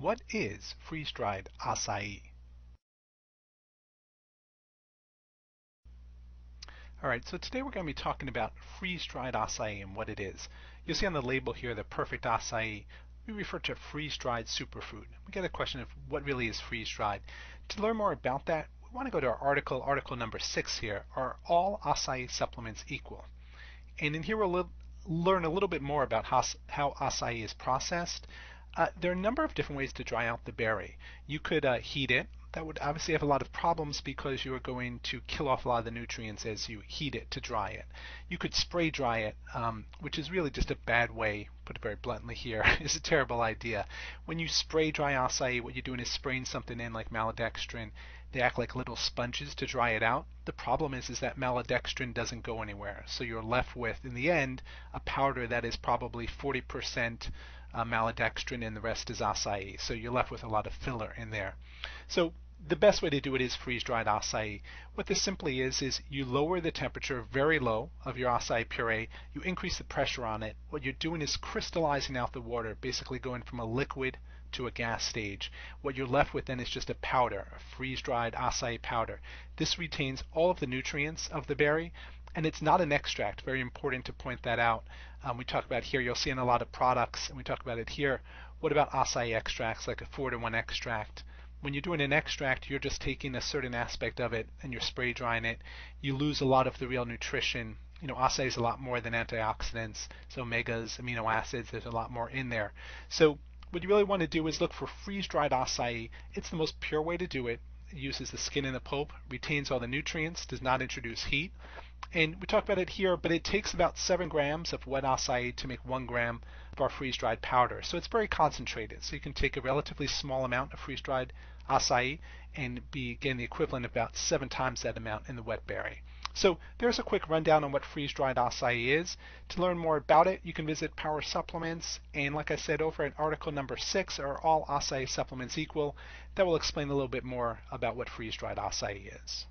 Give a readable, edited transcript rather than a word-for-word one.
What is freeze-dried acai? Alright, so today we're going to be talking about freeze-dried acai and what it is. You'll see on the label here, the perfect acai. We refer to freeze-dried superfood. We get a question of what really is freeze-dried. To learn more about that, we want to go to our article number 6 here. Are all acai supplements equal? And in here we'll learn a little bit more about how acai is processed. There are a number of different ways to dry out the berry. You could heat it. That would obviously have a lot of problems because you are going to kill off a lot of the nutrients as you heat it to dry it. You could spray dry it, which is really just a bad way, put it very bluntly here, is a terrible idea. When you spray dry acai, what you're doing is spraying something in like maltodextrin. They act like little sponges to dry it out. The problem is that maltodextrin doesn't go anywhere. So you're left with, in the end, a powder that is probably 40% maltodextrin and the rest is acai. So you're left with a lot of filler in there. So the best way to do it is freeze-dried acai. What this simply is you lower the temperature very low of your acai puree, you increase the pressure on it. What you're doing is crystallizing out the water, basically going from a liquid to a gas stage. What you're left with then is just a powder, a freeze-dried acai powder. This retains all of the nutrients of the berry, and it's not an extract. Very important to point that out. We talk about here, you'll see in a lot of products, and we talk about it here. What about acai extracts, like a 4-to-1 extract? When you're doing an extract, you're just taking a certain aspect of it and you're spray drying it. You lose a lot of the real nutrition. You know, acai is a lot more than antioxidants, so omegas, amino acids, there's a lot more in there. So what you really want to do is look for freeze-dried acai. It's the most pure way to do it. It uses the skin and the pulp, retains all the nutrients, does not introduce heat. And we talk about it here, but it takes about 7 grams of wet acai to make 1 gram of our freeze-dried powder. So it's very concentrated. So you can take a relatively small amount of freeze-dried acai and gain the equivalent of about 7 times that amount in the wet berry. So there's a quick rundown on what freeze-dried acai is. To learn more about it, you can visit Power Supplements, and like I said, over at article number 6, are all acai supplements equal? That will explain a little bit more about what freeze-dried acai is.